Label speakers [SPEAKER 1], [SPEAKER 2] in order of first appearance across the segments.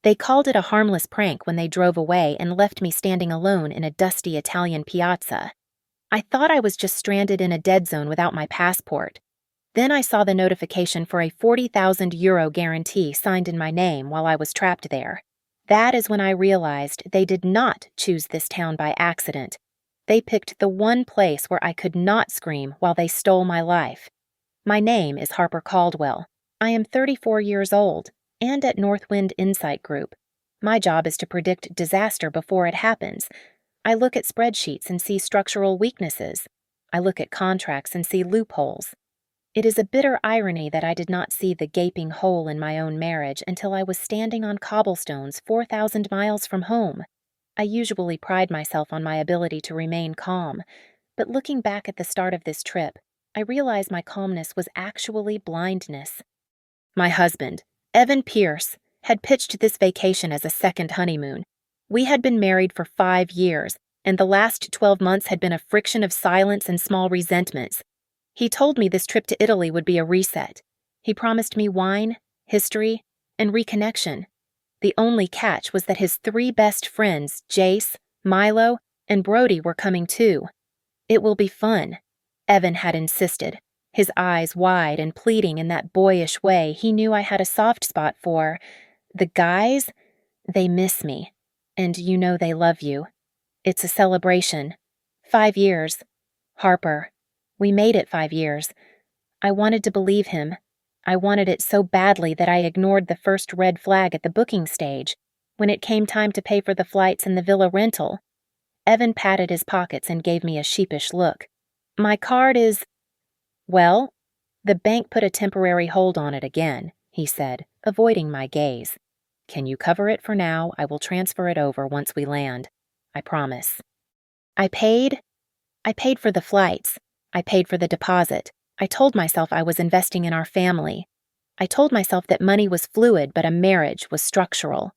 [SPEAKER 1] They called it a harmless prank when they drove away and left me standing alone in a dusty Italian piazza. I thought I was just stranded in a dead zone without my passport. Then I saw the notification for a €40,000 guarantee signed in my name while I was trapped there. That is when I realized they did not choose this town by accident. They picked the one place where I could not scream while they stole my life. My name is Harper Caldwell. I am 34 years old and at Northwind Insight Group. My job is to predict disaster before it happens. I look at spreadsheets and see structural weaknesses. I look at contracts and see loopholes. It is a bitter irony that I did not see the gaping hole in my own marriage until I was standing on cobblestones 4,000 miles from home. I usually pride myself on my ability to remain calm, but looking back at the start of this trip, I realize my calmness was actually blindness. My husband, Evan Pierce, had pitched this vacation as a second honeymoon. We had been married for 5 years, and the last 12 months had been a friction of silence and small resentments. He told me this trip to Italy would be a reset. He promised me wine, history, and reconnection. The only catch was that his 3 best friends, Jace, Milo, and Brody, were coming too. It will be fun, Evan had insisted, his eyes wide and pleading in that boyish way he knew I had a soft spot for. The guys, they miss me, and you know they love you. It's a celebration. 5 years. Harper. We made it 5 years. I wanted to believe him. I wanted it so badly that I ignored the first red flag at the booking stage. When it came time to pay for the flights and the villa rental, Evan patted his pockets and gave me a sheepish look. My card is... Well, the bank put a temporary hold on it again, he said, avoiding my gaze. Can you cover it for now? I will transfer it over once we land. I promise. I paid for the flights. I paid for the deposit. I told myself I was investing in our family. I told myself that money was fluid, but a marriage was structural.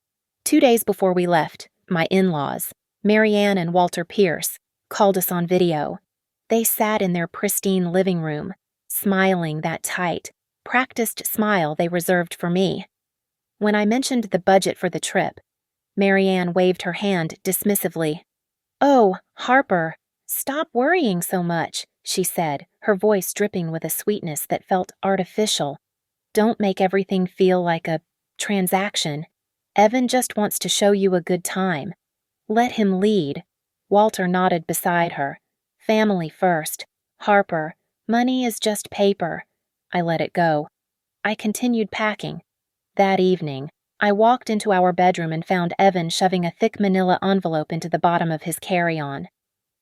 [SPEAKER 1] 2 days before we left, my in-laws, Marianne and Walter Pierce, called us on video. They sat in their pristine living room, smiling that tight, practiced smile they reserved for me. When I mentioned the budget for the trip, Marianne waved her hand dismissively. "Oh, Harper, stop worrying so much," she said, her voice dripping with a sweetness that felt artificial. "Don't make everything feel like a transaction. Evan just wants to show you a good time. Let him lead." Walter nodded beside her. "Family first. Harper, money is just paper." I let it go. I continued packing. That evening, I walked into our bedroom and found Evan shoving a thick manila envelope into the bottom of his carry-on.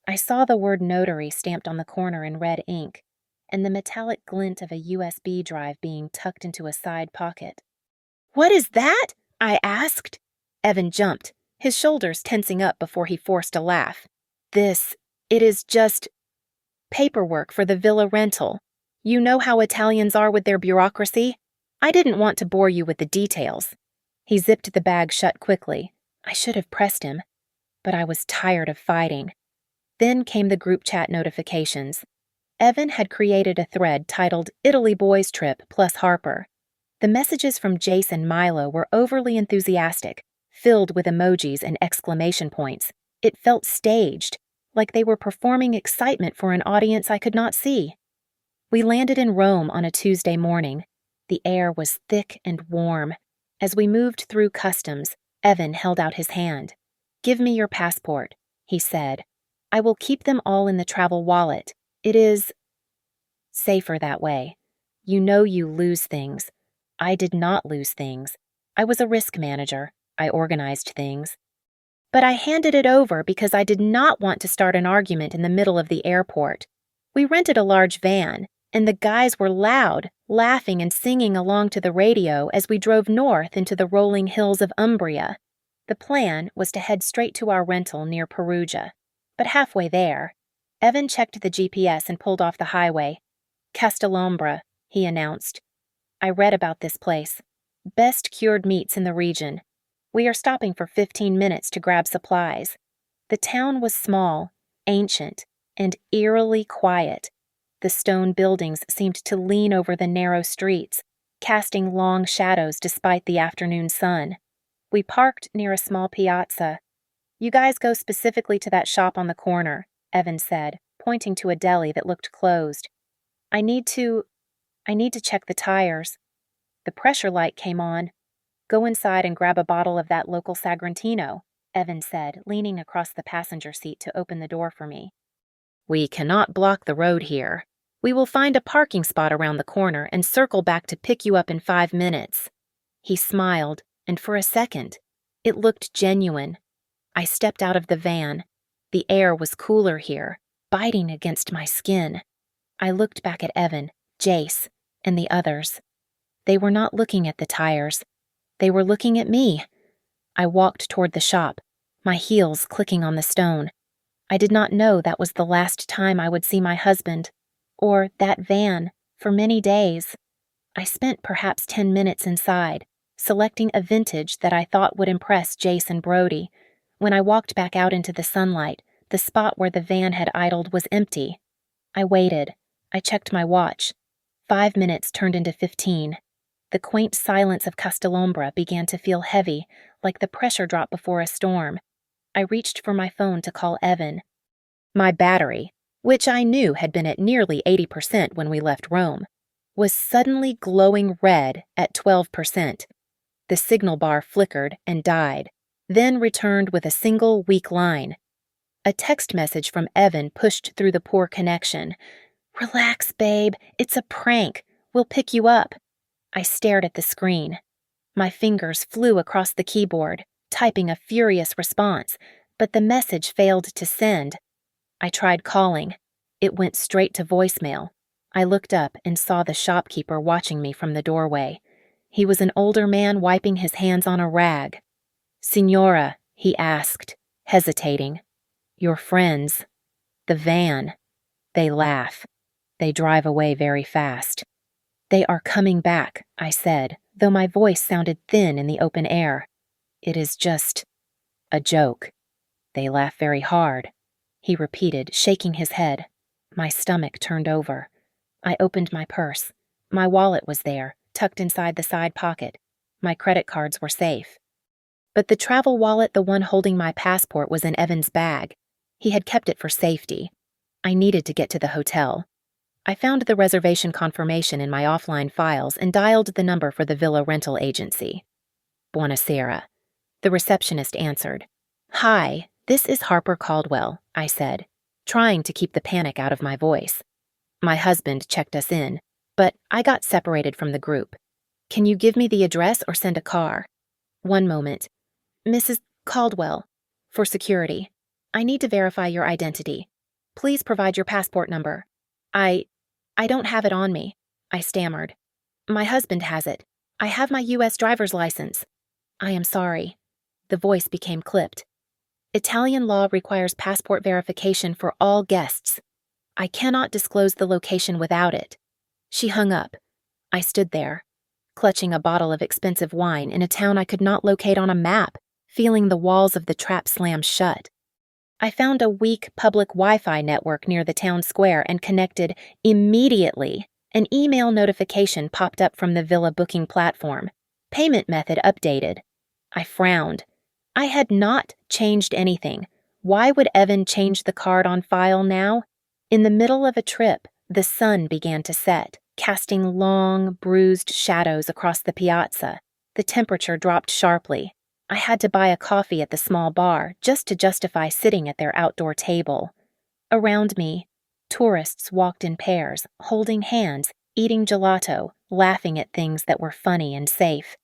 [SPEAKER 1] I saw the word notary stamped on the corner in red ink, and the metallic glint of a USB drive being tucked into a side pocket. "What is that?" I asked. Evan jumped, his shoulders tensing up before he forced a laugh. It is just paperwork for the villa rental. You know how Italians are with their bureaucracy? I didn't want to bore you with the details." He zipped the bag shut quickly. I should have pressed him, but I was tired of fighting. Then came the group chat notifications. Evan had created a thread titled Italy Boys Trip plus Harper. The messages from Jace and Milo were overly enthusiastic, filled with emojis and exclamation points. It felt staged, like they were performing excitement for an audience I could not see. We landed in Rome on a Tuesday morning. The air was thick and warm. As we moved through customs, Evan held out his hand. "Give me your passport," he said. "I will keep them all in the travel wallet. It is safer that way. You know you lose things. I did not lose things. I was a risk manager. I organized things. But I handed it over because I did not want to start an argument in the middle of the airport. We rented a large van, and the guys were loud, laughing and singing along to the radio as we drove north into the rolling hills of Umbria. The plan was to head straight to our rental near Perugia. But halfway there, Evan checked the GPS and pulled off the highway. "Castellombra," he announced. "I read about this place. Best cured meats in the region. We are stopping for 15 minutes to grab supplies." The town was small, ancient, and eerily quiet. The stone buildings seemed to lean over the narrow streets, casting long shadows despite the afternoon sun. We parked near a small piazza. You guys go specifically to that shop on the corner, Evan said, pointing to a deli that looked closed. I need to check the tires. The pressure light came on. Go inside and grab a bottle of that local Sagrantino, Evan said, leaning across the passenger seat to open the door for me. We cannot block the road here. We will find a parking spot around the corner and circle back to pick you up in 5 minutes. He smiled, and for a second, it looked genuine. I stepped out of the van. The air was cooler here, biting against my skin. I looked back at Evan, Jace, and the others. They were not looking at the tires. They were looking at me. I walked toward the shop, my heels clicking on the stone. I did not know that was the last time I would see my husband, or that van, for many days. I spent perhaps 10 minutes inside, selecting a vintage that I thought would impress Jace and Brody. When I walked back out into the sunlight, the spot where the van had idled was empty. I waited. I checked my watch. 5 minutes turned into 15. The quaint silence of Castellombra began to feel heavy, like the pressure drop before a storm. I reached for my phone to call Evan. My battery, which I knew had been at nearly 80% when we left Rome, was suddenly glowing red at 12%. The signal bar flickered and died, then returned with a single weak line. A text message from Evan pushed through the poor connection. "Relax, babe. It's a prank. We'll pick you up." I stared at the screen. My fingers flew across the keyboard, typing a furious response, but the message failed to send. I tried calling. It went straight to voicemail. I looked up and saw the shopkeeper watching me from the doorway. He was an older man wiping his hands on a rag. "Signora," he asked, hesitating. "Your friends. The van. They laugh. They drive away very fast." "They are coming back," I said, though my voice sounded thin in the open air. "It is just a joke. They laugh very hard," he repeated, shaking his head. My stomach turned over. I opened my purse. My wallet was there, tucked inside the side pocket. My credit cards were safe. But the travel wallet, the one holding my passport, was in Evan's bag. He had kept it for safety. I needed to get to the hotel. I found the reservation confirmation in my offline files and dialed the number for the villa rental agency. "Buonasera." The receptionist answered. "Hi, this is Harper Caldwell," I said, trying to keep the panic out of my voice. My husband checked us in, but I got separated from the group. "Can you give me the address or send a car?" "One moment. Mrs. Caldwell, for security. I need to verify your identity. Please provide your passport number." I don't have it on me," I stammered. "My husband has it. I have my U.S. driver's license." "I am sorry." The voice became clipped. "Italian law requires passport verification for all guests. I cannot disclose the location without it." She hung up. I stood there, clutching a bottle of expensive wine in a town I could not locate on a map, feeling the walls of the trap slam shut. I found a weak public Wi-Fi network near the town square and connected immediately. An email notification popped up from the villa booking platform. Payment method updated. I frowned. I had not changed anything. Why would Evan change the card on file now? In the middle of a trip, the sun began to set, casting long, bruised shadows across the piazza. The temperature dropped sharply. I had to buy a coffee at the small bar just to justify sitting at their outdoor table. Around me, tourists walked in pairs, holding hands, eating gelato, laughing at things that were funny and safe.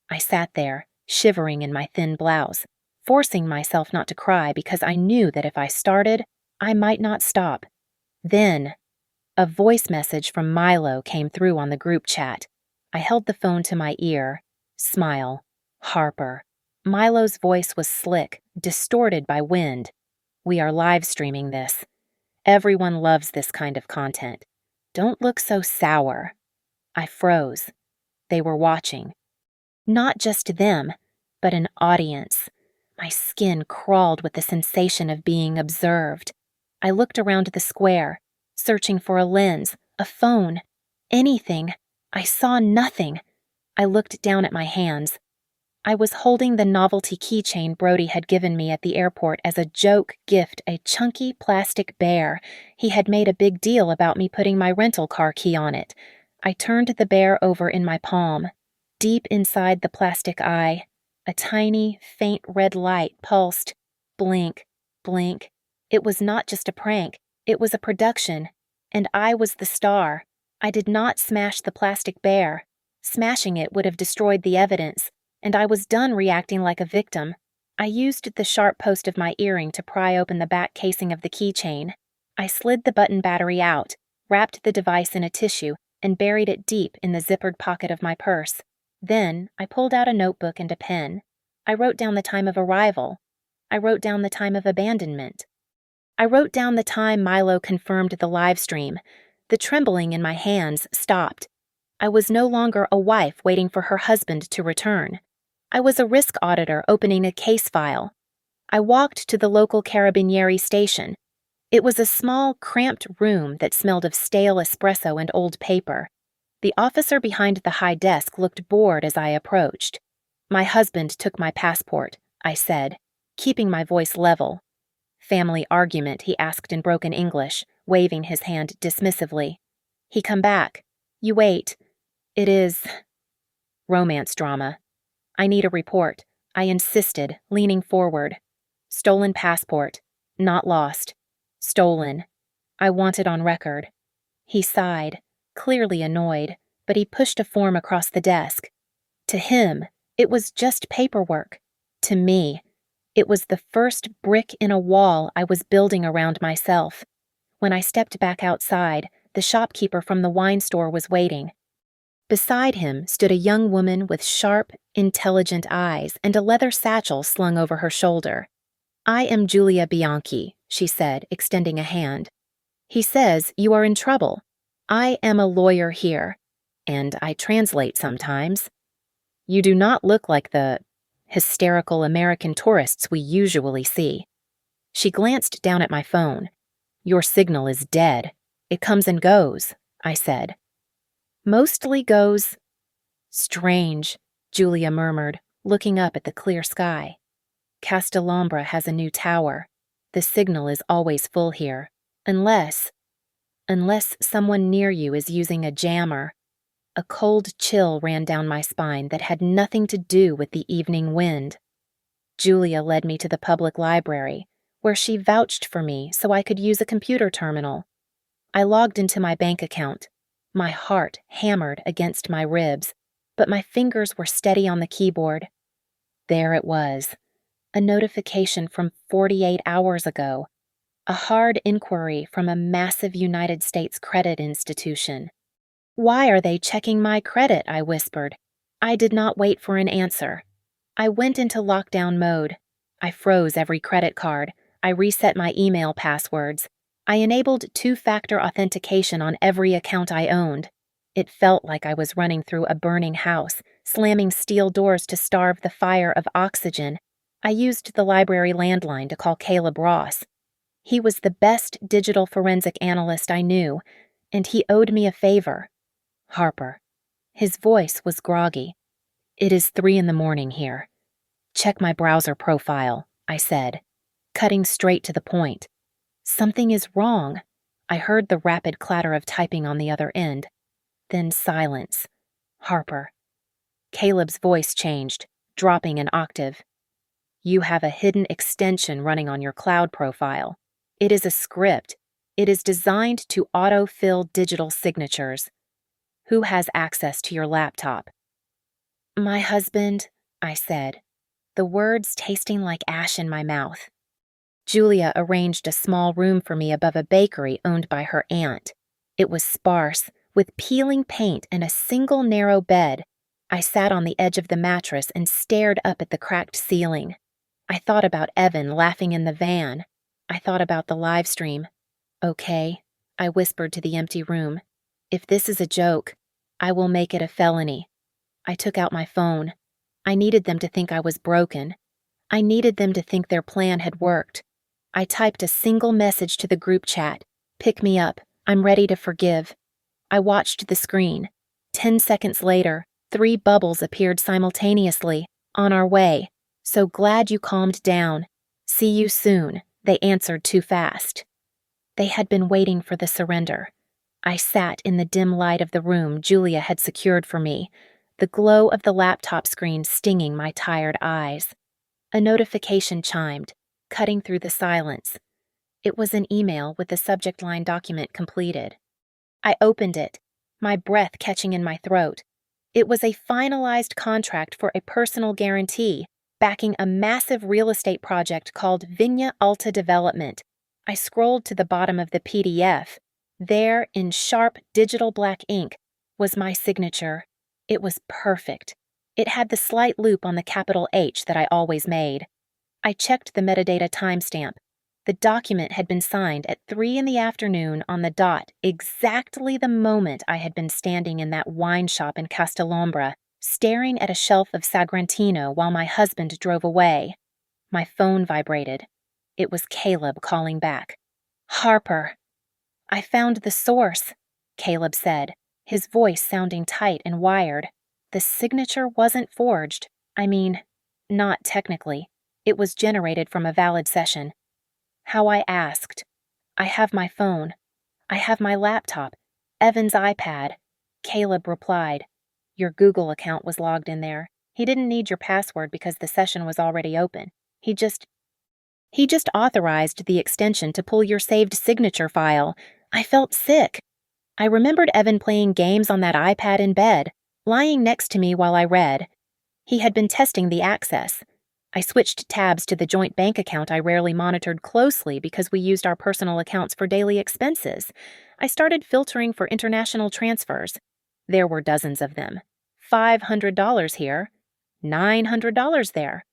[SPEAKER 1] I sat there, shivering in my thin blouse, forcing myself not to cry because I knew that if I started, I might not stop. Then, a voice message from Milo came through on the group chat. I held the phone to my ear. Smile. Harper. Milo's voice was slick, distorted by wind. "We are live streaming this. Everyone loves this kind of content. Don't look so sour." I froze. They were watching. Not just them, but an audience. My skin crawled with the sensation of being observed. I looked around the square, searching for a lens, a phone, anything. I saw nothing. I looked down at my hands. I was holding the novelty keychain Brody had given me at the airport as a joke gift, a chunky plastic bear. He had made a big deal about me putting my rental car key on it. I turned the bear over in my palm. Deep inside the plastic eye, a tiny, faint red light pulsed. Blink, blink. It was not just a prank, it was a production. And I was the star. I did not smash the plastic bear. Smashing it would have destroyed the evidence, and I was done reacting like a victim. I used the sharp post of my earring to pry open the back casing of the keychain. I slid the button battery out, wrapped the device in a tissue, and buried it deep in the zippered pocket of my purse. Then I pulled out a notebook and a pen. I wrote down the time of arrival. I wrote down the time of abandonment. I wrote down the time Milo confirmed the live stream. The trembling in my hands stopped. I was no longer a wife waiting for her husband to return. I was a risk auditor opening a case file. I walked to the local carabinieri station. It was a small, cramped room that smelled of stale espresso and old paper. The officer behind the high desk looked bored as I approached. "My husband took my passport," I said, keeping my voice level. "Family argument," he asked in broken English, waving his hand dismissively. "He come back. You wait. It is romance drama. I need a report," I insisted, leaning forward. "Stolen passport. Not lost. Stolen. I want it on record." He sighed, clearly annoyed, but he pushed a form across the desk. To him, it was just paperwork. To me, it was the first brick in a wall I was building around myself. When I stepped back outside, the shopkeeper from the wine store was waiting. Beside him stood a young woman with sharp, intelligent eyes and a leather satchel slung over her shoulder. "I am Julia Bianchi," she said, extending a hand. "He says you are in trouble. I am a lawyer here, and I translate sometimes. You do not look like the hysterical American tourists we usually see." She glanced down at my phone. "Your signal is dead. It comes and goes," I said. "Mostly goes." "Strange," Julia murmured, looking up at the clear sky. "Castellambre has a new tower. The signal is always full here, unless someone near you is using a jammer." A cold chill ran down my spine that had nothing to do with the evening wind. Julia led me to the public library, where she vouched for me so I could use a computer terminal. I logged into my bank account. My heart hammered against my ribs, but my fingers were steady on the keyboard. There it was, a notification from 48 hours ago, a hard inquiry from a massive United States credit institution. "Why are they checking my credit?" I whispered. I did not wait for an answer. I went into lockdown mode. I froze every credit card. I reset my email passwords. I enabled two-factor authentication on every account I owned. It felt like I was running through a burning house, slamming steel doors to starve the fire of oxygen. I used the library landline to call Caleb Ross. He was the best digital forensic analyst I knew, and he owed me a favor. "Harper." His voice was groggy. "It is 3 a.m. here. Check my browser profile," I said, cutting straight to the point. "Something is wrong." I heard the rapid clatter of typing on the other end. Then silence. "Harper." Caleb's voice changed, dropping an octave. "You have a hidden extension running on your cloud profile. It is a script. It is designed to auto-fill digital signatures. Who has access to your laptop?" "My husband," I said, the words tasting like ash in my mouth. Julia arranged a small room for me above a bakery owned by her aunt. It was sparse, with peeling paint and a single narrow bed. I sat on the edge of the mattress and stared up at the cracked ceiling. I thought about Evan laughing in the van. I thought about the live stream. "Okay," I whispered to the empty room. "If this is a joke, I will make it a felony." I took out my phone. I needed them to think I was broken. I needed them to think their plan had worked. I typed a single message to the group chat. "Pick me up. I'm ready to forgive." I watched the screen. 10 seconds later, 3 bubbles appeared simultaneously, On our way. So glad you calmed down. See you soon, they answered too fast. They had been waiting for the surrender. I sat in the dim light of the room Julia had secured for me, the glow of the laptop screen stinging my tired eyes. A notification chimed, cutting through the silence. It was an email with the subject line document completed. I opened it, my breath catching in my throat. It was a finalized contract for a personal guarantee, backing a massive real estate project called Vigna Alta Development. I scrolled to the bottom of the PDF. There, in sharp digital black ink, was my signature. It was perfect. It had the slight loop on the capital H that I always made. I checked the metadata timestamp. The document had been signed at 3 p.m. on the dot, exactly the moment I had been standing in that wine shop in Castellombra, staring at a shelf of Sagrantino while my husband drove away. My phone vibrated. It was Caleb calling back. Harper. I found the source, Caleb said, his voice sounding tight and wired. The signature wasn't forged. I mean, not technically. It was generated from a valid session. How I asked. I have my phone. I have my laptop. Evan's iPad. Caleb replied. Your Google account was logged in there. He didn't need your password because the session was already open. He just authorized the extension to pull your saved signature file. I felt sick. I remembered Evan playing games on that iPad in bed, lying next to me while I read. He had been testing the access. I switched tabs to the joint bank account I rarely monitored closely because we used our personal accounts for daily expenses. I started filtering for international transfers. There were dozens of them. $500 here, $900 there.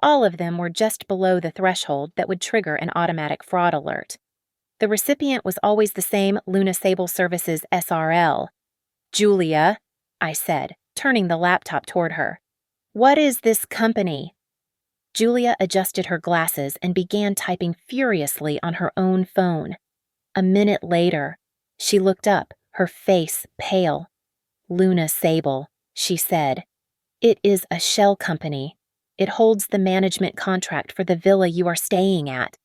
[SPEAKER 1] All of them were just below the threshold that would trigger an automatic fraud alert. The recipient was always the same Luna Sable Services SRL. Julia, I said, turning the laptop toward her. What is this company? Julia adjusted her glasses and began typing furiously on her own phone. A minute later, she looked up, her face pale. Luna Sable, she said. It is a shell company. It holds the management contract for the villa you are staying at.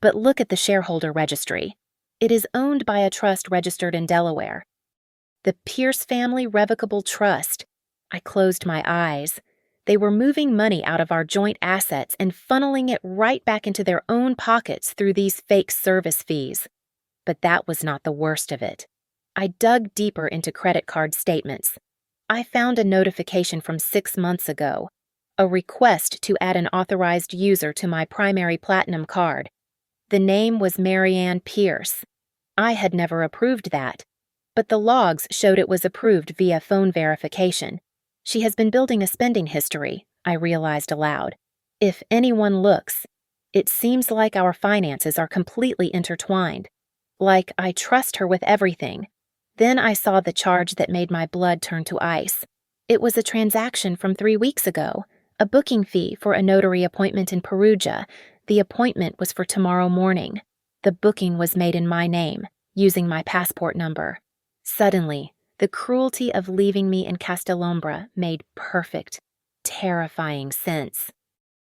[SPEAKER 1] But look at the shareholder registry. It is owned by a trust registered in Delaware. The Pierce Family Revocable Trust. I closed my eyes. They were moving money out of our joint assets and funneling it right back into their own pockets through these fake service fees. But that was not the worst of it. I dug deeper into credit card statements. I found a notification from 6 months ago, a request to add an authorized user to my primary platinum card. The name was Marianne Pierce. I had never approved that, but the logs showed it was approved via phone verification. She has been building a spending history, I realized aloud. If anyone looks, it seems like our finances are completely intertwined. Like I trust her with everything. Then I saw the charge that made my blood turn to ice. It was a transaction from 3 weeks ago, a booking fee for a notary appointment in Perugia. The appointment was for tomorrow morning. The booking was made in my name, using my passport number. Suddenly, the cruelty of leaving me in Castellombra made perfect, terrifying sense.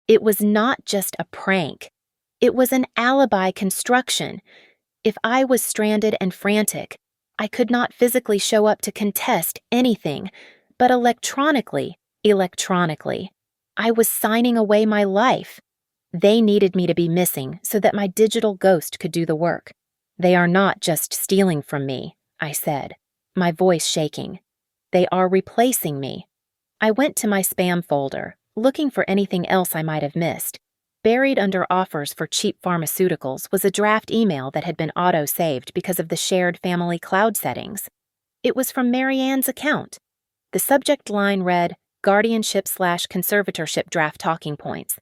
[SPEAKER 1] It was not just a prank. It was an alibi construction. If I was stranded and frantic, I could not physically show up to contest anything, but electronically, I was signing away my life. They needed me to be missing so that my digital ghost could do the work. They are not just stealing from me, I said, my voice shaking. They are replacing me. I went to my spam folder, looking for anything else I might have missed. Buried under offers for cheap pharmaceuticals was a draft email that had been auto-saved because of the shared family cloud settings. It was from Marianne's account. The subject line read, Guardianship/Conservatorship Draft Talking Points.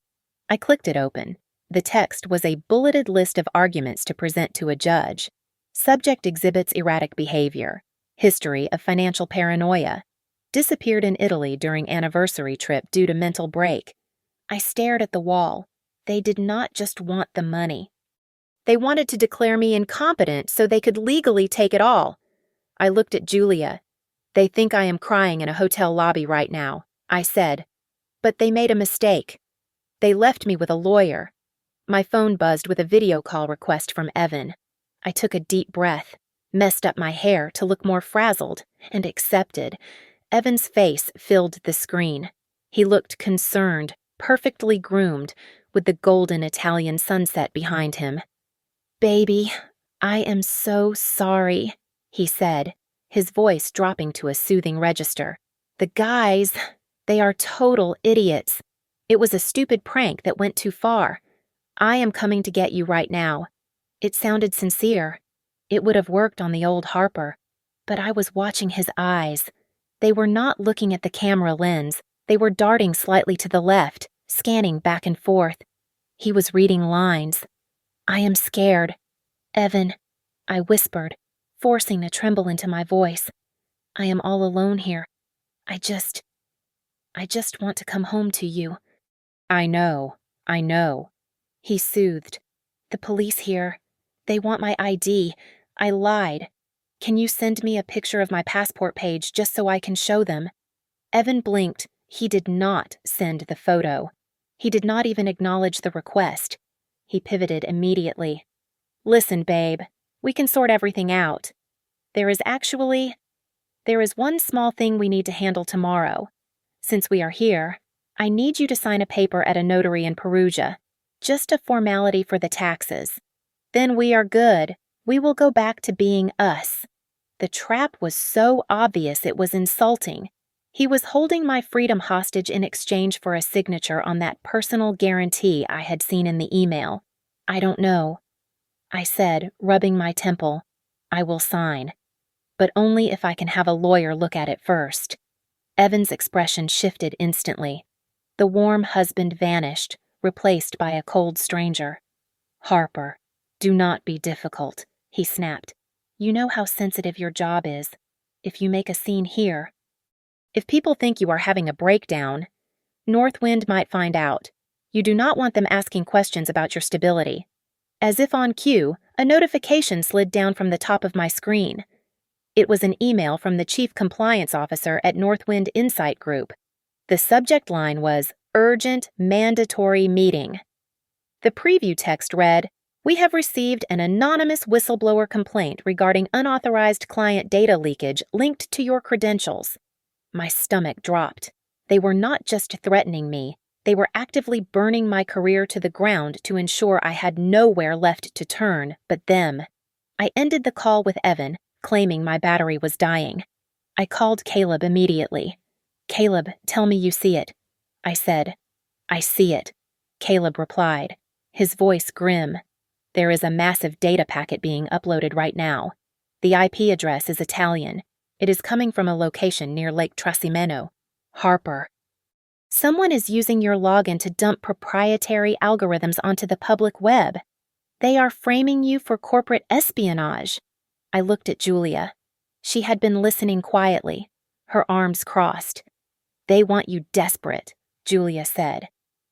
[SPEAKER 1] I clicked it open. The text was a bulleted list of arguments to present to a judge. Subject exhibits erratic behavior. History of financial paranoia. Disappeared in Italy during anniversary trip due to mental break. I stared at the wall. They did not just want the money. They wanted to declare me incompetent so they could legally take it all. I looked at Julia. They think I am crying in a hotel lobby right now, I said. But they made a mistake. They left me with a lawyer. My phone buzzed with a video call request from Evan. I took a deep breath, messed up my hair to look more frazzled, and accepted. Evan's face filled the screen. He looked concerned, perfectly groomed, with the golden Italian sunset behind him. "Baby, I am so sorry," he said, his voice dropping to a soothing register. "The guys, they are total idiots. It was a stupid prank that went too far. I am coming to get you right now." It sounded sincere. It would have worked on the old Harper. But I was watching his eyes. They were not looking at the camera lens. They were darting slightly to the left, scanning back and forth. He was reading lines. "I am scared. Evan," I whispered, forcing a tremble into my voice. "I am all alone here. I just want to come home to you." I know. He soothed. "The police here. They want my ID. I lied. Can you send me a picture of my passport page just so I can show them?" Evan blinked. He did not send the photo. He did not even acknowledge the request. He pivoted immediately. "Listen, babe, we can sort everything out. There is one small thing we need to handle tomorrow. Since we are here, I need you to sign a paper at a notary in Perugia. Just a formality for the taxes. Then we are good. We will go back to being us." The trap was so obvious it was insulting. He was holding my freedom hostage in exchange for a signature on that personal guarantee I had seen in the email. "I don't know," I said, rubbing my temple. "I will sign. But only if I can have a lawyer look at it first." Evan's expression shifted instantly. The warm husband vanished, replaced by a cold stranger. "Harper, do not be difficult," he snapped. "You know how sensitive your job is. If you make a scene here, if people think you are having a breakdown, Northwind might find out. You do not want them asking questions about your stability." As if on cue, a notification slid down from the top of my screen. It was an email from the Chief Compliance Officer at Northwind Insight Group. The subject line was "Urgent Mandatory Meeting." The preview text read, "We have received an anonymous whistleblower complaint regarding unauthorized client data leakage linked to your credentials." My stomach dropped. They were not just threatening me, they were actively burning my career to the ground to ensure I had nowhere left to turn but them. I ended the call with Evan, claiming my battery was dying. I called Caleb immediately. "Caleb, tell me you see it." I said. "I see it," Caleb replied, his voice grim. "There is a massive data packet being uploaded right now. The IP address is Italian. It is coming from a location near Lake Trasimeno. Harper. Someone is using your login to dump proprietary algorithms onto the public web. They are framing you for corporate espionage." I looked at Julia. She had been listening quietly, her arms crossed. "They want you desperate," Julia said.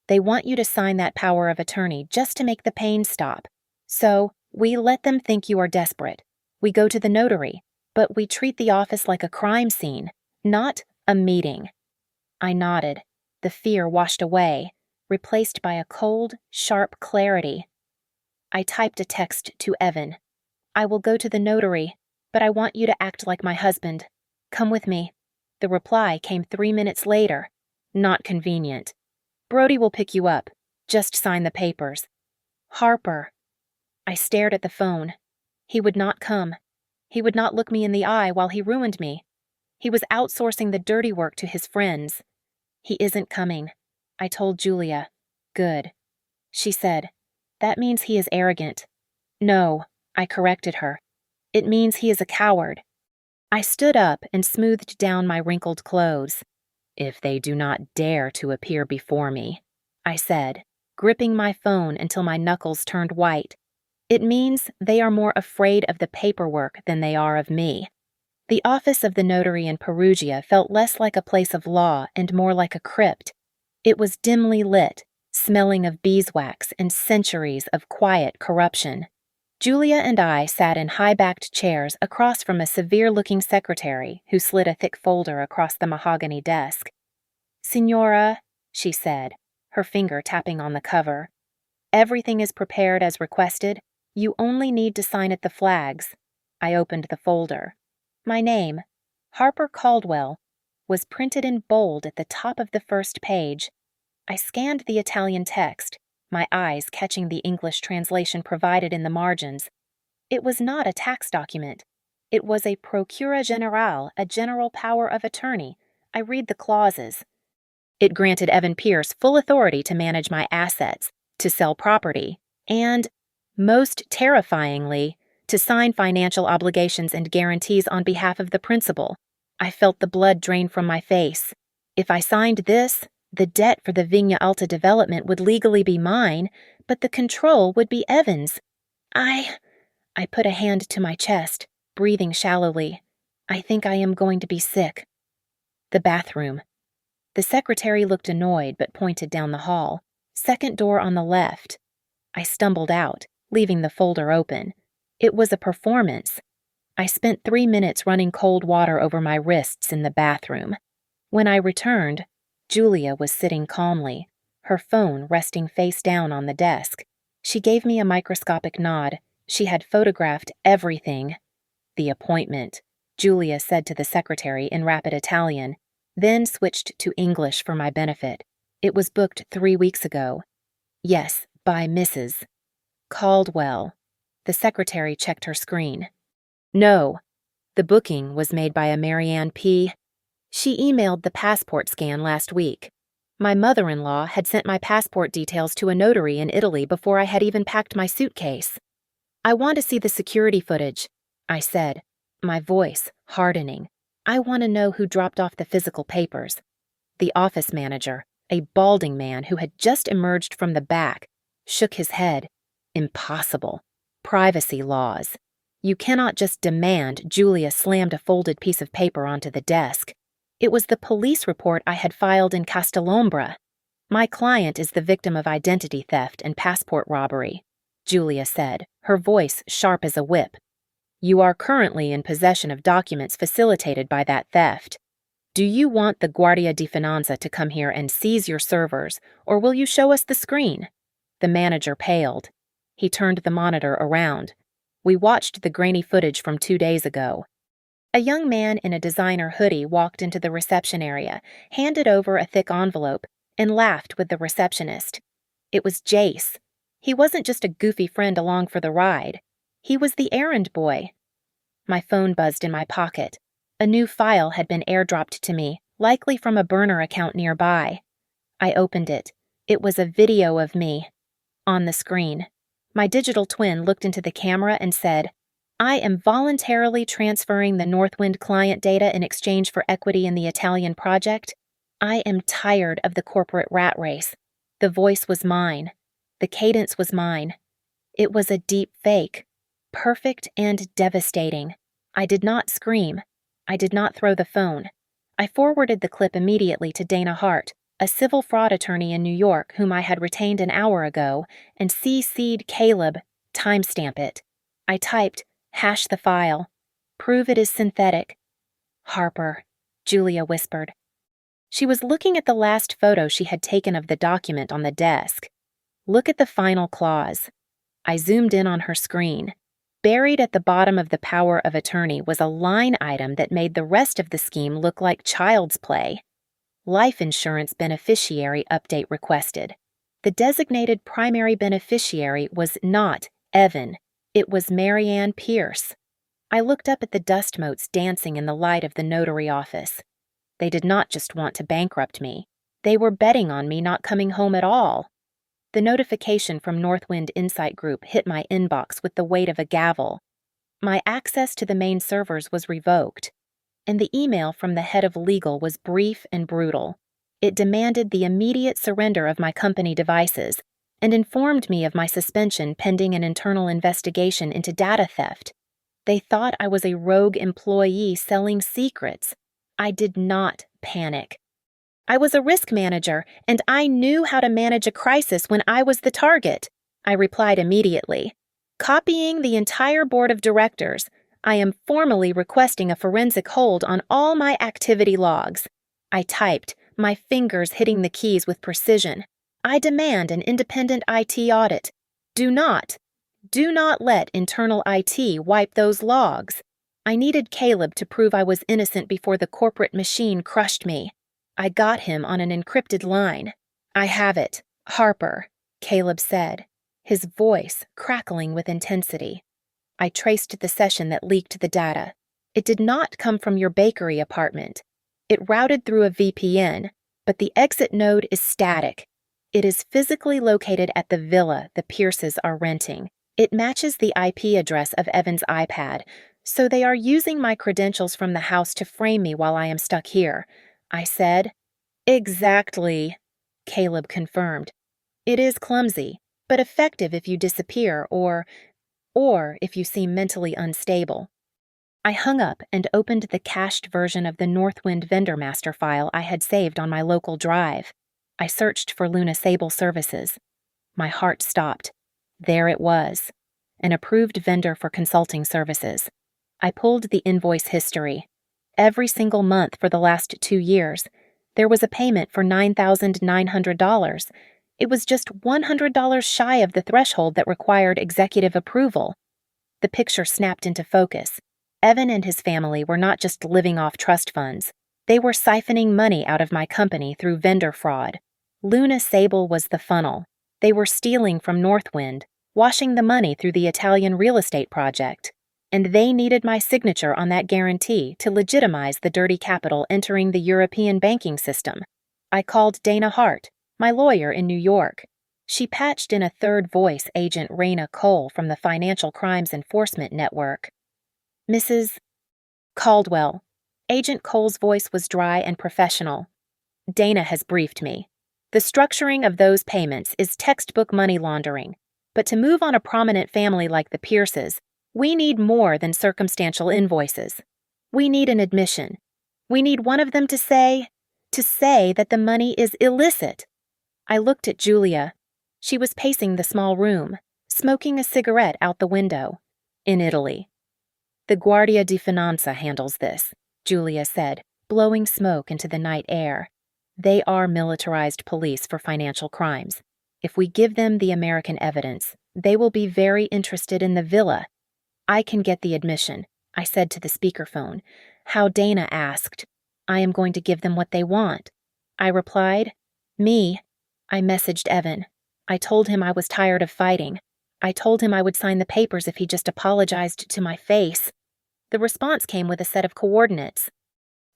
[SPEAKER 1] "They want you to sign that power of attorney just to make the pain stop. So, we let them think you are desperate. We go to the notary, but we treat the office like a crime scene, not a meeting." I nodded. The fear washed away, replaced by a cold, sharp clarity. I typed a text to Evan. "I will go to the notary, but I want you to act like my husband. Come with me." The reply came 3 minutes later. "Not convenient. Brody will pick you up. Just sign the papers." Harper. I stared at the phone. He would not come. He would not look me in the eye while he ruined me. He was outsourcing the dirty work to his friends. "He isn't coming," I told Julia. "Good." She said, "That means he is arrogant." "No," I corrected her. "It means he is a coward." I stood up and smoothed down my wrinkled clothes. "If they do not dare to appear before me," I said, gripping my phone until my knuckles turned white. "It means they are more afraid of the paperwork than they are of me." The office of the notary in Perugia felt less like a place of law and more like a crypt. It was dimly lit, smelling of beeswax and centuries of quiet corruption. Julia and I sat in high-backed chairs across from a severe-looking secretary who slid a thick folder across the mahogany desk. "Signora," she said, her finger tapping on the cover. Everything is prepared as requested. You only need to sign at the flags. I opened the folder. My name, Harper Caldwell, was printed in bold at the top of the first page. I scanned the Italian text, my eyes catching the English translation provided in the margins. It was not a tax document. It was a procura generale, a general power of attorney. I read the clauses. It granted Evan Pierce full authority to manage my assets, to sell property, and, most terrifyingly, to sign financial obligations and guarantees on behalf of the principal. I felt the blood drain from my face. If I signed this, the debt for the Vigna Alta development would legally be mine, but the control would be Evan's. I put a hand to my chest, breathing shallowly. I think I am going to be sick. The bathroom. The secretary looked annoyed but pointed down the hall. Second door on the left. I stumbled out, leaving the folder open. It was a performance. I spent 3 minutes running cold water over my wrists in the bathroom. When I returned, Julia was sitting calmly, her phone resting face down on the desk. She gave me a microscopic nod. She had photographed everything. The appointment, Julia said to the secretary in rapid Italian, then switched to English for my benefit. It was booked 3 weeks ago. Yes, by Mrs. Caldwell. The secretary checked her screen. No, the booking was made by a Marianne P. She emailed the passport scan last week. My mother-in-law had sent my passport details to a notary in Italy before I had even packed my suitcase. I want to see the security footage, I said, my voice hardening. I want to know who dropped off the physical papers. The office manager, a balding man who had just emerged from the back, shook his head. Impossible. Privacy laws. You cannot just demand. Julia slammed a folded piece of paper onto the desk. It was the police report I had filed in Castellombra. My client is the victim of identity theft and passport robbery, Julia said, her voice sharp as a whip. You are currently in possession of documents facilitated by that theft. Do you want the Guardia di Finanza to come here and seize your servers, or will you show us the screen? The manager paled. He turned the monitor around. We watched the grainy footage from 2 days ago. A young man in a designer hoodie walked into the reception area, handed over a thick envelope, and laughed with the receptionist. It was Jace. He wasn't just a goofy friend along for the ride. He was the errand boy. My phone buzzed in my pocket. A new file had been airdropped to me, likely from a burner account nearby. I opened it. It was a video of me. On the screen, my digital twin looked into the camera and said, I am voluntarily transferring the Northwind client data in exchange for equity in the Italian project. I am tired of the corporate rat race. The voice was mine. The cadence was mine. It was a deep fake. Perfect and devastating. I did not scream. I did not throw the phone. I forwarded the clip immediately to Dana Hart, a civil fraud attorney in New York whom I had retained an hour ago, and CC'd Caleb, timestamp it. I typed, hash the file. Prove it is synthetic. Harper, Julia whispered. She was looking at the last photo she had taken of the document on the desk. Look at the final clause. I zoomed in on her screen. Buried at the bottom of the power of attorney was a line item that made the rest of the scheme look like child's play. Life insurance beneficiary update requested. The designated primary beneficiary was not Evan. It was Marianne Pierce. I looked up at the dust motes dancing in the light of the notary office. They did not just want to bankrupt me. They were betting on me not coming home at all. The notification from Northwind Insight Group hit my inbox with the weight of a gavel. My access to the main servers was revoked, and the email from the head of legal was brief and brutal. It demanded the immediate surrender of my company devices and informed me of my suspension pending an internal investigation into data theft. They thought I was a rogue employee selling secrets. I did not panic. I was a risk manager, and I knew how to manage a crisis when I was the target. I replied immediately. Copying the entire board of directors, I am formally requesting a forensic hold on all my activity logs. I typed, my fingers hitting the keys with precision. I demand an independent IT audit. Do not let internal IT wipe those logs. I needed Caleb to prove I was innocent before the corporate machine crushed me. I got him on an encrypted line. I have it, Harper, Caleb said, his voice crackling with intensity. I traced the session that leaked the data. It did not come from your bakery apartment. It routed through a VPN, but the exit node is static. It is physically located at the villa the Pierces are renting. It matches the IP address of Evan's iPad, so they are using my credentials from the house to frame me while I am stuck here, I said. Exactly, Caleb confirmed. It is clumsy, but effective if you disappear or if you seem mentally unstable. I hung up and opened the cached version of the Northwind vendor master file I had saved on my local drive. I searched for Luna Sable Services. My heart stopped. There it was, an approved vendor for consulting services. I pulled the invoice history. Every single month for the last 2 years, there was a payment for $9,900. It was just $100 shy of the threshold that required executive approval. The picture snapped into focus. Evan and his family were not just living off trust funds. They were siphoning money out of my company through vendor fraud. Luna Sable was the funnel. They were stealing from Northwind, washing the money through the Italian real estate project. And they needed my signature on that guarantee to legitimize the dirty capital entering the European banking system. I called Dana Hart, my lawyer in New York. She patched in a third voice agent Raina Cole from the Financial Crimes Enforcement Network. Mrs. Caldwell. Agent Cole's voice was dry and professional. Dana has briefed me. The structuring of those payments is textbook money laundering, but to move on a prominent family like the Pierces, we need more than circumstantial invoices. We need an admission. We need one of them to say that the money is illicit. I looked at Julia. She was pacing the small room, smoking a cigarette out the window. In Italy. The Guardia di Finanza handles this, Julia said, blowing smoke into the night air. They are militarized police for financial crimes. If we give them the American evidence, they will be very interested in the villa. I can get the admission, I said to the speakerphone. How Dana asked. I am going to give them what they want. I replied, Me. I messaged Evan. I told him I was tired of fighting. I told him I would sign the papers if he just apologized to my face. The response came with a set of coordinates.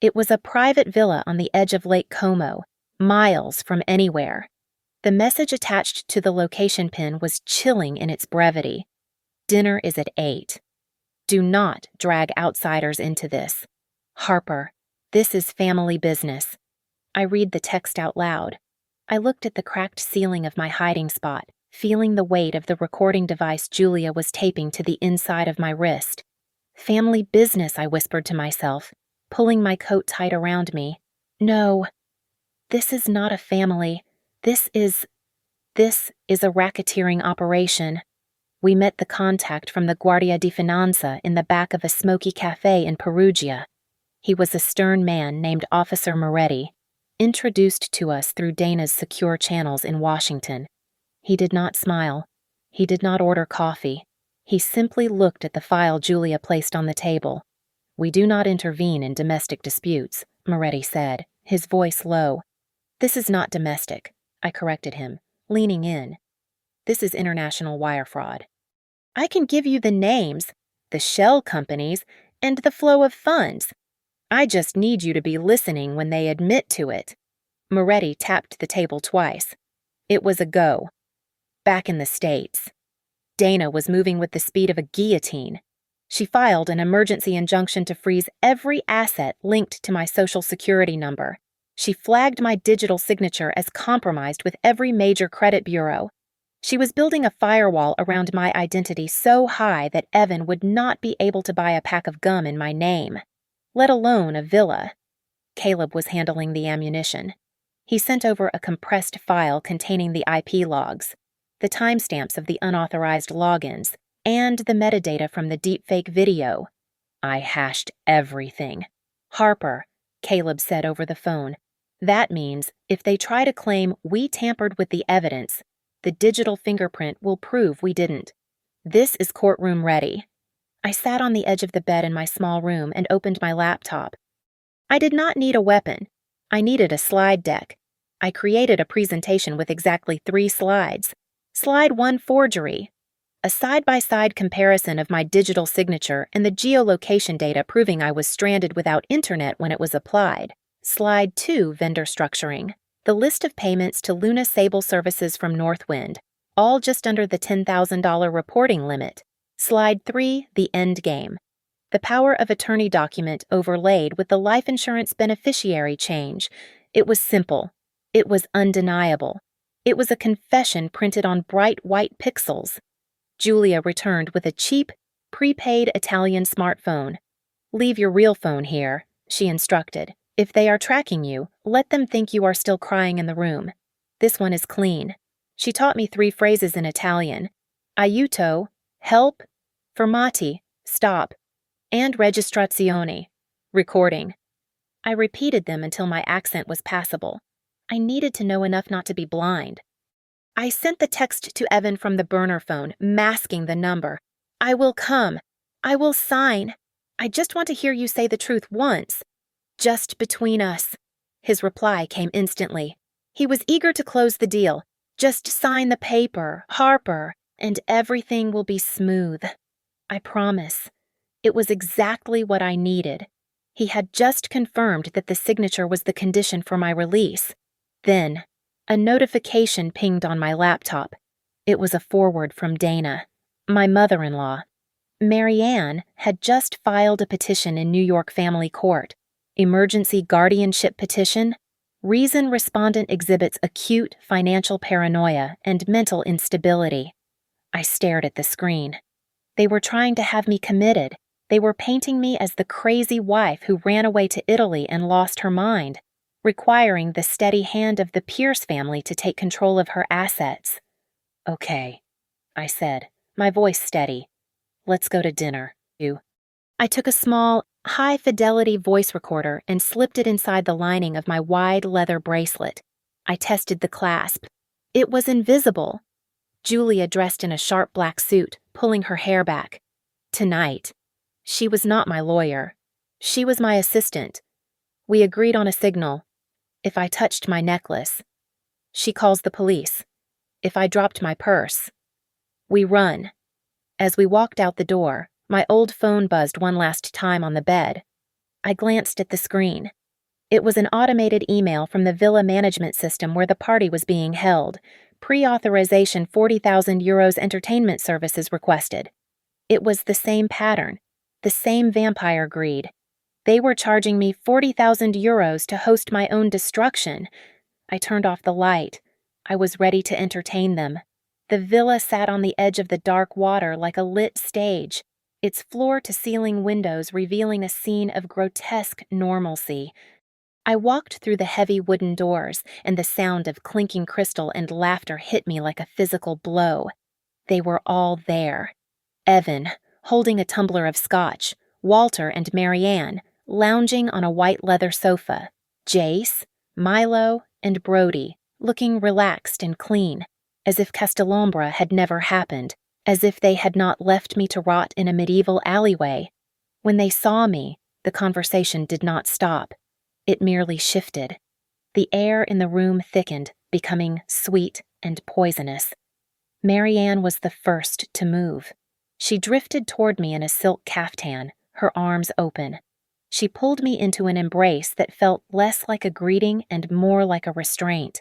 [SPEAKER 1] It was a private villa on the edge of Lake Como, miles from anywhere. The message attached to the location pin was chilling in its brevity. Dinner is at 8. Do not drag outsiders into this. Harper, this is family business. I read the text out loud. I looked at the cracked ceiling of my hiding spot, feeling the weight of the recording device Julia was taping to the inside of my wrist. Family business, I whispered to myself, pulling my coat tight around me. No, this is not a family. This is a racketeering operation. We met the contact from the Guardia di Finanza in the back of a smoky cafe in Perugia. He was a stern man named Officer Moretti, introduced to us through Dana's secure channels in Washington. He did not smile. He did not order coffee. He simply looked at the file Julia placed on the table. We do not intervene in domestic disputes, Moretti said, his voice low. This is not domestic, I corrected him, leaning in. This is international wire fraud. I can give you the names, the shell companies, and the flow of funds. I just need you to be listening when they admit to it. Moretti tapped the table twice. It was a go. Back in the States. Dana was moving with the speed of a guillotine. She filed an emergency injunction to freeze every asset linked to my Social Security number. She flagged my digital signature as compromised with every major credit bureau. She was building a firewall around my identity so high that Evan would not be able to buy a pack of gum in my name, let alone a villa. Caleb was handling the ammunition. He sent over a compressed file containing the IP logs, the timestamps of the unauthorized logins, and the metadata from the deepfake video. I hashed everything. Harper, Caleb said over the phone, That means if they try to claim we tampered with the evidence, the digital fingerprint will prove we didn't. This is courtroom ready. I sat on the edge of the bed in my small room and opened my laptop. I did not need a weapon. I needed a slide deck. I created a presentation with exactly 3 slides. Slide 1, forgery. A side-by-side comparison of my digital signature and the geolocation data proving I was stranded without internet when it was applied. Slide 2, vendor structuring. The list of payments to Luna Sable Services from Northwind, all just under the $10,000 reporting limit. Slide 3, the end game. The power of attorney document overlaid with the life insurance beneficiary change. It was simple. It was undeniable. It was a confession printed on bright white pixels. Julia returned with a cheap, prepaid Italian smartphone. "Leave your real phone here," she instructed. "If they are tracking you, let them think you are still crying in the room. This one is clean." She taught me 3 phrases in Italian. Aiuto, help, fermati, stop, and registrazione, recording. I repeated them until my accent was passable. I needed to know enough not to be blind. I sent the text to Evan from the burner phone, masking the number. "I will come. I will sign. I just want to hear you say the truth once. Just between us." His reply came instantly. He was eager to close the deal. "Just sign the paper, Harper, and everything will be smooth. I promise." It was exactly what I needed. He had just confirmed that the signature was the condition for my release. Then, a notification pinged on my laptop. It was a forward from Dana, my mother-in-law. Marianne had just filed a petition in New York Family Court. Emergency guardianship petition. Reason respondent exhibits acute financial paranoia and mental instability. I stared at the screen. They were trying to have me committed. They were painting me as the crazy wife who ran away to Italy and lost her mind, requiring the steady hand of the Pierce family to take control of her assets. "Okay," I said, my voice steady. "Let's go to dinner." I took a small, high-fidelity voice recorder and slipped it inside the lining of my wide leather bracelet. I tested the clasp. It was invisible. Julia dressed in a sharp black suit, pulling her hair back. Tonight. She was not my lawyer. She was my assistant. We agreed on a signal. If I touched my necklace. She calls the police. If I dropped my purse. We run. As we walked out the door, my old phone buzzed one last time on the bed. I glanced at the screen. It was an automated email from the villa management system where the party was being held. Pre-authorization €40,000 entertainment services requested. It was the same pattern, the same vampire greed. They were charging me €40,000 to host my own destruction. I turned off the light. I was ready to entertain them. The villa sat on the edge of the dark water like a lit stage, its floor-to-ceiling windows revealing a scene of grotesque normalcy. I walked through the heavy wooden doors, and the sound of clinking crystal and laughter hit me like a physical blow. They were all there. Evan, holding a tumbler of scotch, Walter and Marianne, lounging on a white leather sofa, Jace, Milo, and Brody, looking relaxed and clean, as if Castellombra had never happened, as if they had not left me to rot in a medieval alleyway. When they saw me, the conversation did not stop. It merely shifted. The air in the room thickened, becoming sweet and poisonous. Marianne was the first to move. She drifted toward me in a silk caftan, her arms open. She pulled me into an embrace that felt less like a greeting and more like a restraint.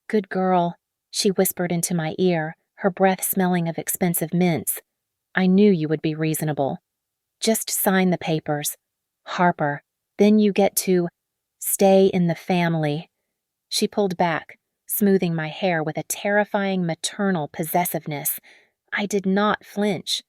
[SPEAKER 1] "Good girl," she whispered into my ear, her breath smelling of expensive mints. "I knew you would be reasonable. Just sign the papers. Harper, then you get to stay in the family." She pulled back, smoothing my hair with a terrifying maternal possessiveness. I did not flinch.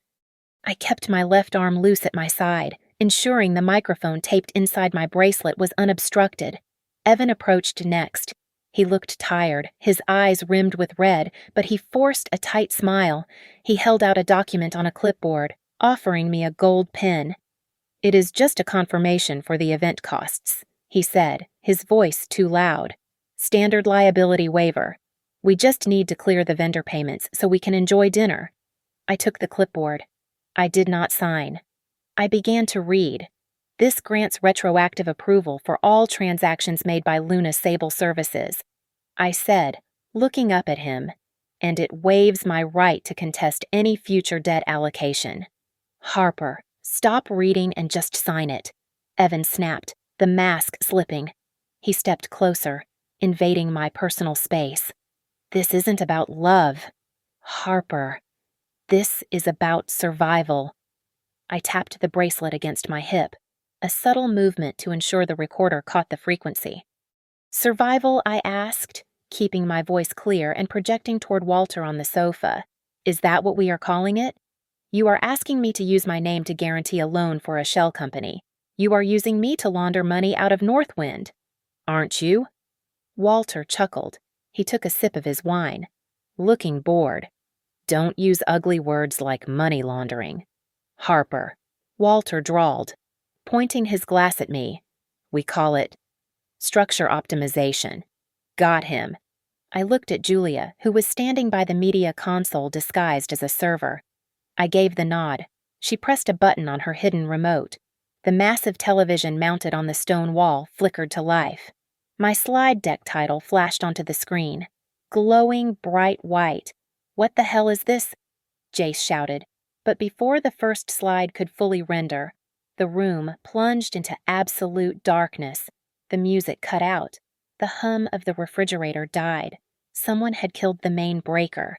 [SPEAKER 1] I kept my left arm loose at my side, ensuring the microphone taped inside my bracelet was unobstructed. Evan approached next. He looked tired, his eyes rimmed with red, but he forced a tight smile. He held out a document on a clipboard, offering me a gold pen. "It is just a confirmation for the event costs," he said, his voice too loud. Standard liability waiver. We just need to clear the vendor payments so we can enjoy dinner. I took the clipboard. I did not sign. I began to read. This grants retroactive approval for all transactions made by Luna Sable Services. I said, looking up at him, and it waives my right to contest any future debt allocation. Harper, stop reading and just sign it. Evan snapped, the mask slipping. He stepped closer, invading my personal space. This isn't about love. Harper, this is about survival. I tapped the bracelet against my hip, a subtle movement to ensure the recorder caught the frequency. Survival, I asked, keeping my voice clear and projecting toward Walter on the sofa. Is that what we are calling it? You are asking me to use my name to guarantee a loan for a shell company. You are using me to launder money out of Northwind. Aren't you? Walter chuckled. He took a sip of his wine, looking bored. Don't use ugly words like money laundering. Harper. Walter drawled, pointing his glass at me. We call it structure optimization. Got him. I looked at Julia, who was standing by the media console disguised as a server. I gave the nod. She pressed a button on her hidden remote. The massive television mounted on the stone wall flickered to life. My slide deck title flashed onto the screen. Glowing bright white. What the hell is this? Jace shouted. But before the first slide could fully render, the room plunged into absolute darkness. The music cut out. The hum of the refrigerator died. Someone had killed the main breaker.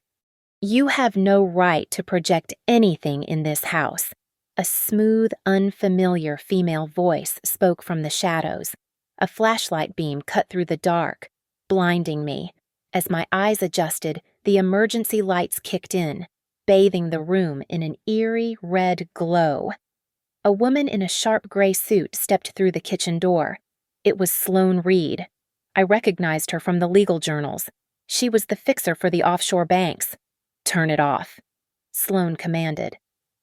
[SPEAKER 1] You have no right to project anything in this house. A smooth, unfamiliar female voice spoke from the shadows. A flashlight beam cut through the dark, blinding me. As my eyes adjusted, the emergency lights kicked in, bathing the room in an eerie red glow. A woman in a sharp gray suit stepped through the kitchen door. It was Sloane Reed. I recognized her from the legal journals. She was the fixer for the offshore banks. Turn it off, Sloane commanded.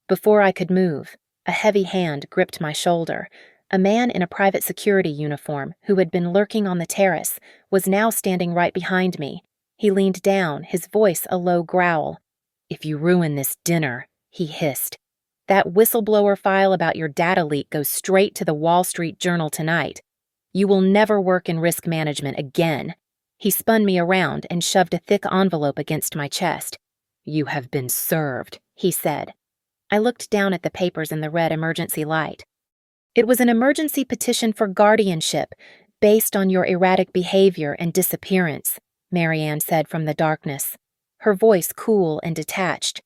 [SPEAKER 1] Before I could move, a heavy hand gripped my shoulder. A man in a private security uniform, who had been lurking on the terrace, was now standing right behind me. He leaned down, his voice a low growl. If you ruin this dinner, he hissed, that whistleblower file about your data leak goes straight to the Wall Street Journal tonight. You will never work in risk management again. He spun me around and shoved a thick envelope against my chest. You have been served, he said. I looked down at the papers in the red emergency light. It was an emergency petition for guardianship, based on your erratic behavior and disappearance, Marianne said from the darkness, her voice cool and detached.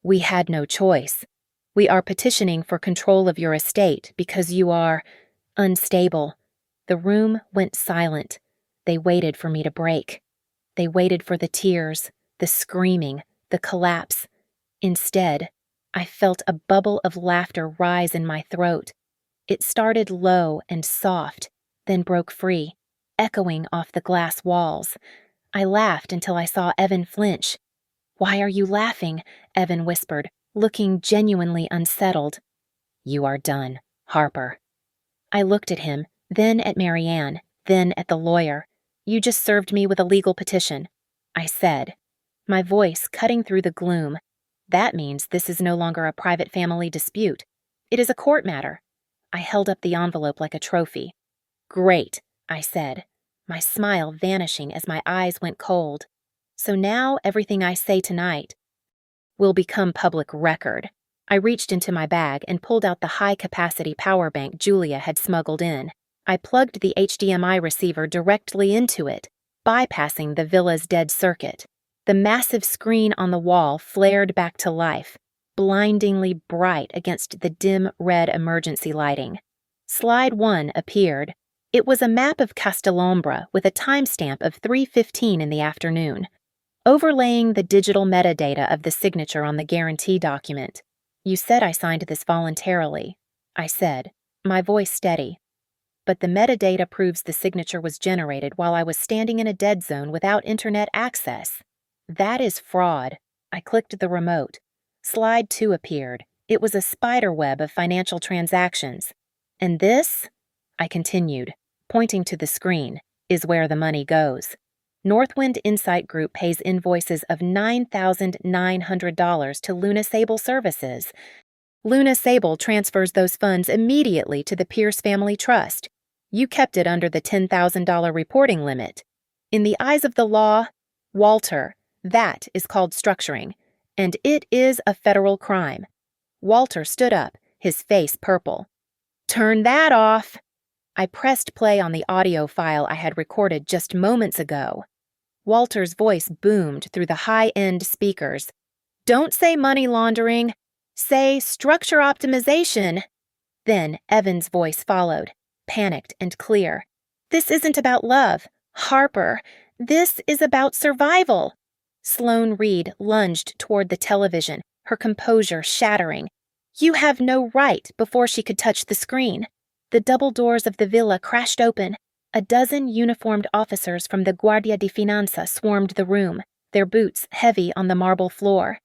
[SPEAKER 1] We had no choice. We are petitioning for control of your estate because you are unstable. The room went silent. They waited for me to break. They waited for the tears, the screaming, the collapse. Instead, I felt a bubble of laughter rise in my throat. It started low and soft, then broke free, echoing off the glass walls. I laughed until I saw Evan flinch. Why are you laughing? Evan whispered, looking genuinely unsettled. You are done, Harper. I looked at him, then at Marianne, then at the lawyer. You just served me with a legal petition, I said, my voice cutting through the gloom. That means this is no longer a private family dispute. It is a court matter. I held up the envelope like a trophy. Great, I said, my smile vanishing as my eyes went cold. So now everything I say tonight will become public record. I reached into my bag and pulled out the high-capacity power bank Julia had smuggled in. I plugged the HDMI receiver directly into it, bypassing the villa's dead circuit. The massive screen on the wall flared back to life, blindingly bright against the dim red emergency lighting. Slide 1 appeared. It was a map of Castellombra with a timestamp of 3:15 in the afternoon, overlaying the digital metadata of the signature on the guarantee document. You said I signed this voluntarily, I said, my voice steady. But the metadata proves the signature was generated while I was standing in a dead zone without internet access. That is fraud. I clicked the remote. Slide 2 appeared. It was a spider web of financial transactions. And this? I continued. pointing to the screen, is where the money goes. Northwind Insight Group pays invoices of $9,900 to Luna Sable Services. Luna Sable transfers those funds immediately to the Pierce Family Trust. You kept it under the $10,000 reporting limit. In the eyes of the law, Walter, that is called structuring, and it is a federal crime. Walter stood up, his face purple. Turn that off! I pressed play on the audio file I had recorded just moments ago. Walter's voice boomed through the high-end speakers. Don't say money laundering. Say structure optimization. Then Evan's voice followed, panicked and clear. This isn't about love, Harper. This is about survival. Sloane Reed lunged toward the television, her composure shattering. You have no right before she could touch the screen. The double doors of the villa crashed open. A dozen uniformed officers from the Guardia di Finanza swarmed the room, their boots heavy on the marble floor.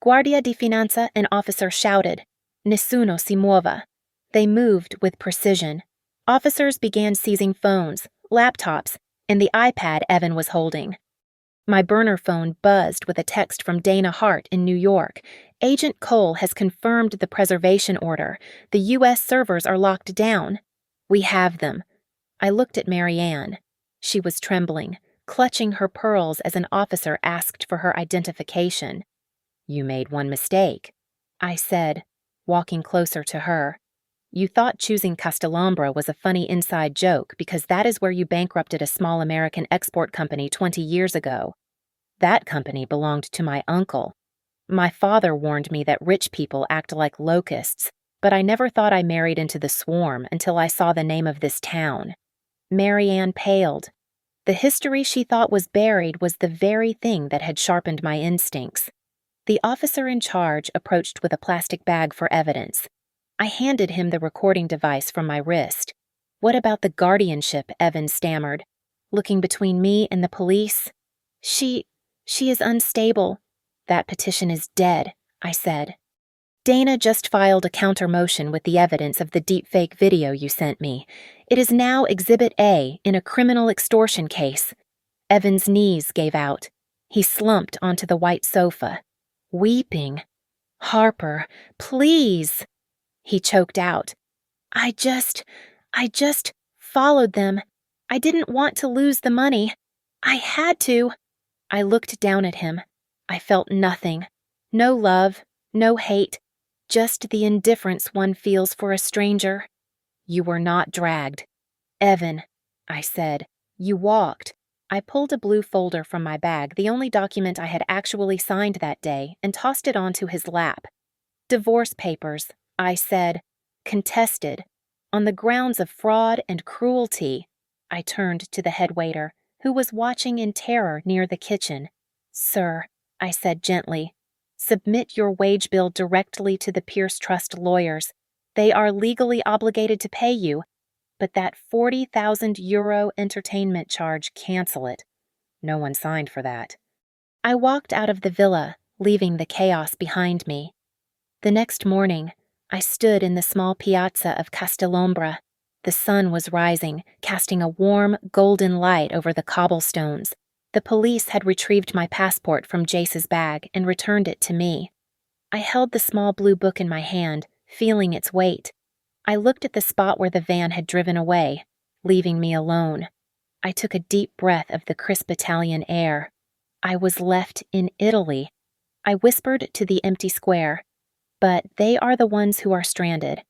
[SPEAKER 1] Guardia di Finanza, an officer shouted, Nessuno si muova. They moved with precision. Officers began seizing phones, laptops, and the iPad Evan was holding. My burner phone buzzed with a text from Dana Hart in New York. Agent Cole has confirmed the preservation order. The U.S. servers are locked down. We have them. I looked at Marianne. She was trembling, clutching her pearls as an officer asked for her identification. You made one mistake, I said, walking closer to her. You thought choosing Castellombra was a funny inside joke because that is where you bankrupted a small American export company 20 years ago. That company belonged to my uncle. My father warned me that rich people act like locusts, but I never thought I married into the swarm until I saw the name of this town. Marianne paled. The history she thought was buried was the very thing that had sharpened my instincts. The officer in charge approached with a plastic bag for evidence. I handed him the recording device from my wrist. What about the guardianship? Evan stammered, looking between me and the police. She is unstable. That petition is dead, I said. Dana just filed a counter motion with the evidence of the deepfake video you sent me. It is now Exhibit A in a criminal extortion case. Evan's knees gave out. He slumped onto the white sofa, weeping. Harper, please. He choked out. I just followed them. I didn't want to lose the money. I had to. I looked down at him. I felt nothing. No love, no hate, just the indifference one feels for a stranger. You were not dragged. Evan, I said, you walked. I pulled a blue folder from my bag, the only document I had actually signed that day, and tossed it onto his lap. Divorce papers, I said, contested. On the grounds of fraud and cruelty. I turned to the head waiter, who was watching in terror near the kitchen. Sir, I said gently, submit your wage bill directly to the Pierce Trust lawyers. They are legally obligated to pay you, but that €40,000 entertainment charge, cancel it. No one signed for that. I walked out of the villa, leaving the chaos behind me. The next morning, I stood in the small piazza of Castellombra. The sun was rising, casting a warm, golden light over the cobblestones. The police had retrieved my passport from Jace's bag and returned it to me. I held the small blue book in my hand, feeling its weight. I looked at the spot where the van had driven away, leaving me alone. I took a deep breath of the crisp Italian air. I was left in Italy. I whispered to the empty square, but they are the ones who are stranded.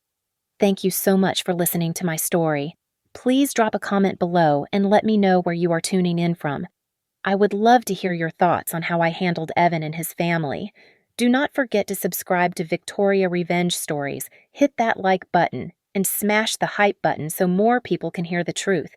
[SPEAKER 1] Thank you so much for listening to my story. Please drop a comment below and let me know where you are tuning in from. I would love to hear your thoughts on how I handled Evan and his family. Do not forget to subscribe to Victoria Revenge Stories, hit that like button, and smash the hype button so more people can hear the truth.